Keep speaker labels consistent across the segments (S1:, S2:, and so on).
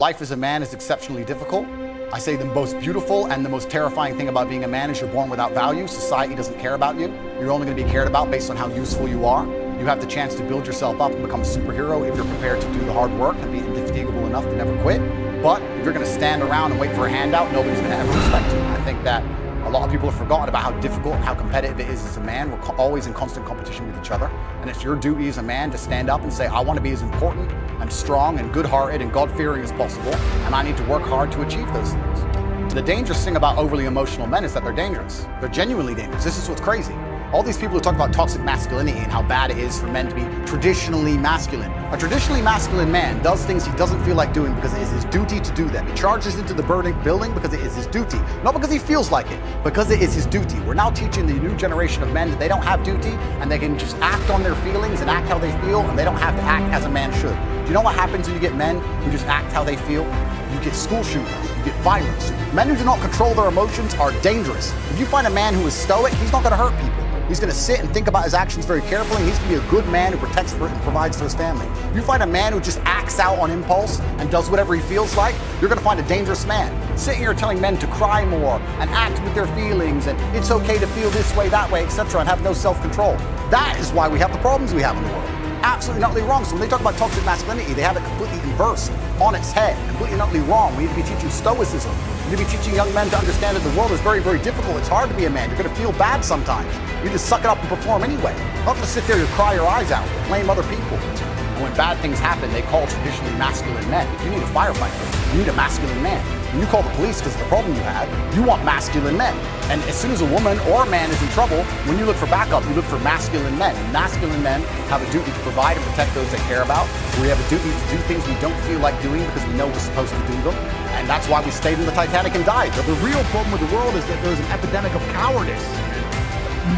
S1: Life as a man is exceptionally difficult. I say the most beautiful and the most terrifying thing about being a man is you're born without value. Society doesn't care about you. You're only going to be cared about based on how useful you are. You have the chance to build yourself up and become a superhero if you're prepared to do the hard work and be indefatigable enough to never quit. But if you're going to stand around and wait for a handout, nobody's going to ever respect you. I think that a lot of people have forgotten about how difficult and how competitive it is as a man. We're always in constant competition with each other. And it's your duty as a man to stand up and say, I want to be as important and strong and good-hearted and God-fearing as possible, and I need to work hard to achieve those things. The dangerous thing about overly emotional men is that they're dangerous. They're genuinely dangerous. This is what's crazy. All these people who talk about toxic masculinity and how bad it is for men to be traditionally masculine. A traditionally masculine man does things he doesn't feel like doing because it is his duty to do them. He charges into the burning building because it is his duty. Not because he feels like it, because it is his duty. We're now teaching the new generation of men that they don't have duty and they can just act on their feelings and act how they feel, and they don't have to act as a man should. Do you know what happens when you get men who just act how they feel? You get school shooters, you get violence. Men who do not control their emotions are dangerous. If you find a man who is stoic, he's not gonna hurt people. He's going to sit and think about his actions very carefully, and he's going to be a good man who protects and provides for his family. If you find a man who just acts out on impulse and does whatever he feels like, you're going to find a dangerous man. Sitting here telling men to cry more and act with their feelings and it's okay to feel this way, that way, etc., and have no self-control. That is why we have the problems we have in the world. Absolutely not utterly wrong. So when they talk about toxic masculinity, they have it completely inverse, on its head, completely not utterly wrong. We need to be teaching stoicism. We need to be teaching young men to understand that the world is very, very difficult. It's hard to be a man. You're going to feel bad sometimes. You just suck it up and perform anyway. Not just sit there and cry your eyes out, blame other people. And when bad things happen, they call traditionally masculine men. If you need a firefighter, you need a masculine man. When you call the police because of the problem you had, you want masculine men. And as soon as a woman or a man is in trouble, when you look for backup, you look for masculine men. And masculine men have a duty to provide and protect those they care about. We have a duty to do things we don't feel like doing because we know we're supposed to do them. And that's why we stayed in the Titanic and died.
S2: The real problem with the world is that there's an epidemic of cowardice.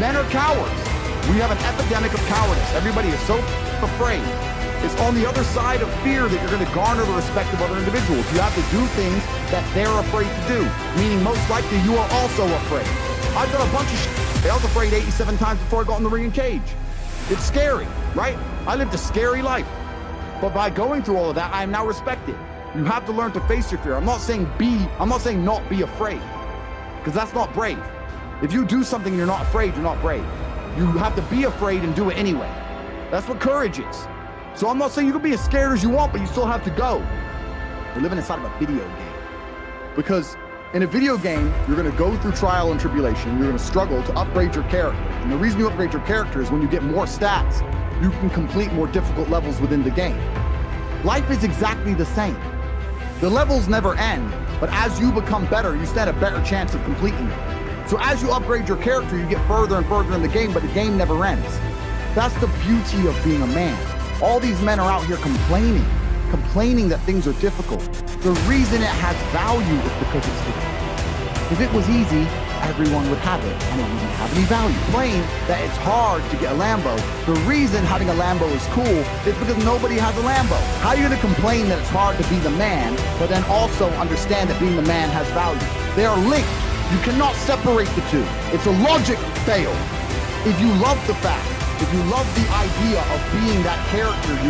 S2: Men are cowards. We have an epidemic of cowardice. Everybody is so afraid. It's on the other side of fear that you're going to garner the respect of other individuals. You have to do things that they're afraid to do, meaning most likely you are also afraid. I've done a bunch of shit. I was afraid 87 times before I got in the ring and cage. It's scary, right? I lived a scary life. But by going through all of that, I am now respected. You have to learn to face your fear. I'm not saying not be afraid, because that's not brave. If you do something and you're not afraid, you're not brave. You have to be afraid and do it anyway. That's what courage is. So I'm not saying you can be as scared as you want, but you still have to go. We're living inside of a video game. Because in a video game, you're going to go through trial and tribulation. You're going to struggle to upgrade your character. And the reason you upgrade your character is when you get more stats, you can complete more difficult levels within the game. Life is exactly the same. The levels never end, but as you become better, you stand a better chance of completing it. So as you upgrade your character, you get further and further in the game, but the game never ends. That's the beauty of being a man. All these men are out here complaining that things are difficult. The reason it has value is because it's difficult. If it was easy, everyone would have it, and it wouldn't have any value. Complain that it's hard to get a Lambo. The reason having a Lambo is cool is because nobody has a Lambo. How are you going to complain that it's hard to be the man, but then also understand that being the man has value? They are linked. You cannot separate the two. It's a logic fail. If you love the fact, if you love the idea of being that character you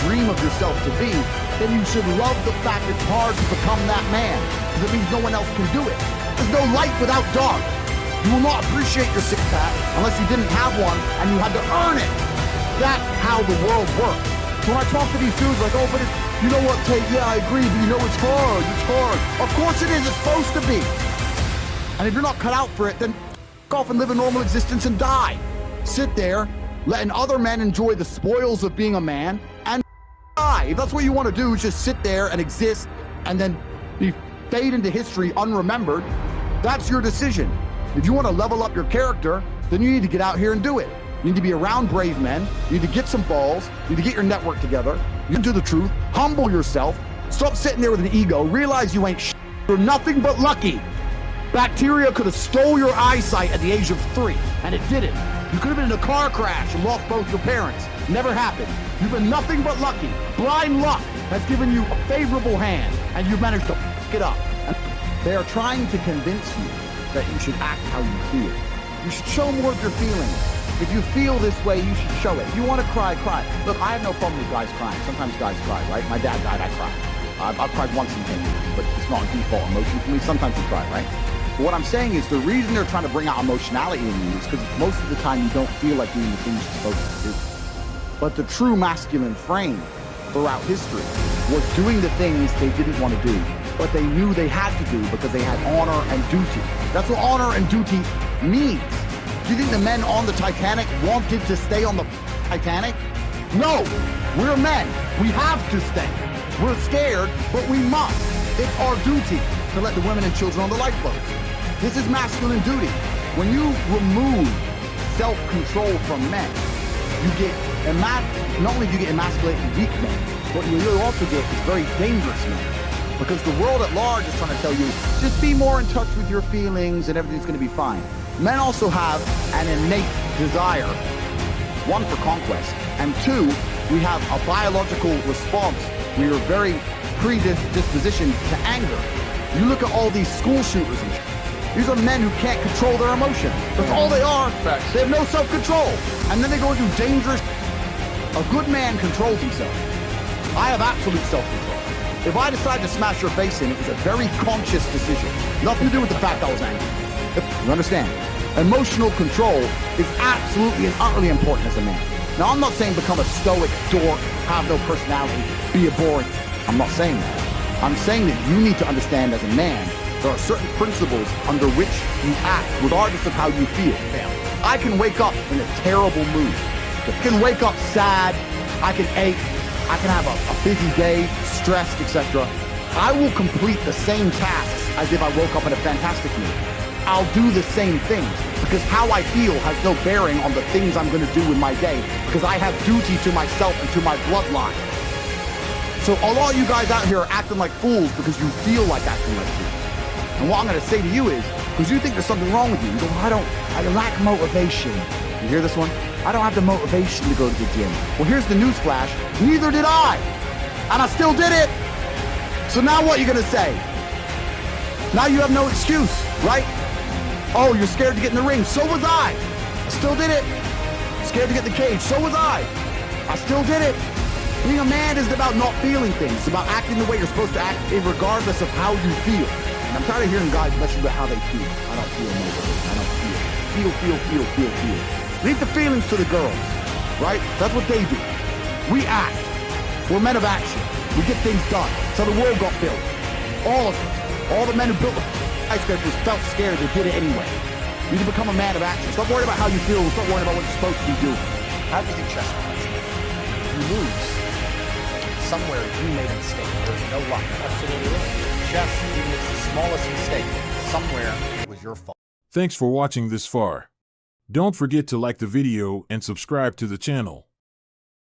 S2: dream of yourself to be, then you should love the fact it's hard to become that man, because it means no one else can do it. There's no light without dark. You will not appreciate your six-pack unless you didn't have one and you had to earn it. That's how the world works. So when I talk to these dudes like, oh, but it's, you know what, Tate, yeah, I agree, but you know it's hard, it's hard. Of course it is, it's supposed to be. And if you're not cut out for it, then f*** off and live a normal existence and die. Sit there, letting other men enjoy the spoils of being a man, and die. If that's what you want to do, is just sit there and exist and then fade into history unremembered, that's your decision. If you want to level up your character, then you need to get out here and do it. You need to be around brave men, you need to get some balls, you need to get your network together, you can do the truth, humble yourself, stop sitting there with an ego, realize you ain't you're nothing but lucky. Bacteria could have stole your eyesight at the age of 3, and it didn't. You could have been in a car crash and lost both your parents. Never happened. You've been nothing but lucky. Blind luck has given you a favorable hand, and you've managed to f*** it up. And they are trying to convince you that you should act how you feel. You should show more of your feelings. If you feel this way, you should show it. If you want to cry, cry. Look, I have no problem with guys crying. Sometimes guys cry, right? My dad died, I cried. I've cried once in 10 years, but it's not a default emotion for me. Sometimes you cry, right? But what I'm saying is the reason they're trying to bring out emotionality in you is because most of the time you don't feel like doing the things you're supposed to do. But the true masculine frame throughout history was doing the things they didn't want to do, but they knew they had to do because they had honor and duty. That's what honor and duty means. Do you think the men on the Titanic wanted to stay on the Titanic? No, we're men. We have to stay. We're scared, but we must. It's our duty to let the women and children on the lifeboats. This is masculine duty. When you remove self-control from men, you get not only do you get emasculated and weak men, but you also get is very dangerous men. Because the world at large is trying to tell you, just be more in touch with your feelings and everything's going to be fine. Men also have an innate desire, one, for conquest, and two, we have a biological response. We are very predispositioned to anger. You look at all these school shooters and these are men who can't control their emotions. That's all they are.
S3: Facts.
S2: They have no self-control. And then they go into dangerous. A good man controls himself. I have absolute self-control. If I decide to smash your face in, it was a very conscious decision. Nothing to do with the fact I was angry. You understand? Emotional control is absolutely and utterly important as a man. Now, I'm not saying become a stoic dork, have no personality, be a boring. I'm not saying that. I'm saying that you need to understand as a man, there are certain principles under which you act, regardless of how you feel. I can wake up in a terrible mood. I can wake up sad. I can ache. I can have a busy day, stressed, etc. I will complete the same tasks as if I woke up in a fantastic mood. I'll do the same things because how I feel has no bearing on the things I'm going to do in my day because I have duty to myself and to my bloodline. So a lot of you guys out here are acting like fools because you feel like acting like fools. And what I'm going to say to you is, because you think there's something wrong with you, you go, I lack motivation. You hear this one? I don't have the motivation to go to the gym. Well, here's the news flash. Neither did I. And I still did it. So now what are you going to say? Now you have no excuse, right? Oh, you're scared to get in the ring. So was I. I still did it. Scared to get in the cage. So was I. I still did it. Being a man isn't about not feeling things. It's about acting the way you're supposed to act regardless of how you feel. And I'm tired of hearing guys messing about how they feel. I don't feel motivated. I don't feel. Leave the feelings to the girls, right? That's what they do. We act. We're men of action. We get things done. So the world got built. All of them. All the men who built the skyscrapers felt scared. They did it anyway. You need to become a man of action. Stop worrying about how you feel. Stop worrying about what you're supposed to be doing.
S1: How do you think chess fights? You lose. Somewhere you made a mistake. There's no luck. Absolutely right. Chess, even if it's the smallest mistake, somewhere it was your fault.
S4: Thanks for watching this far. Don't forget to like the video and subscribe to the channel.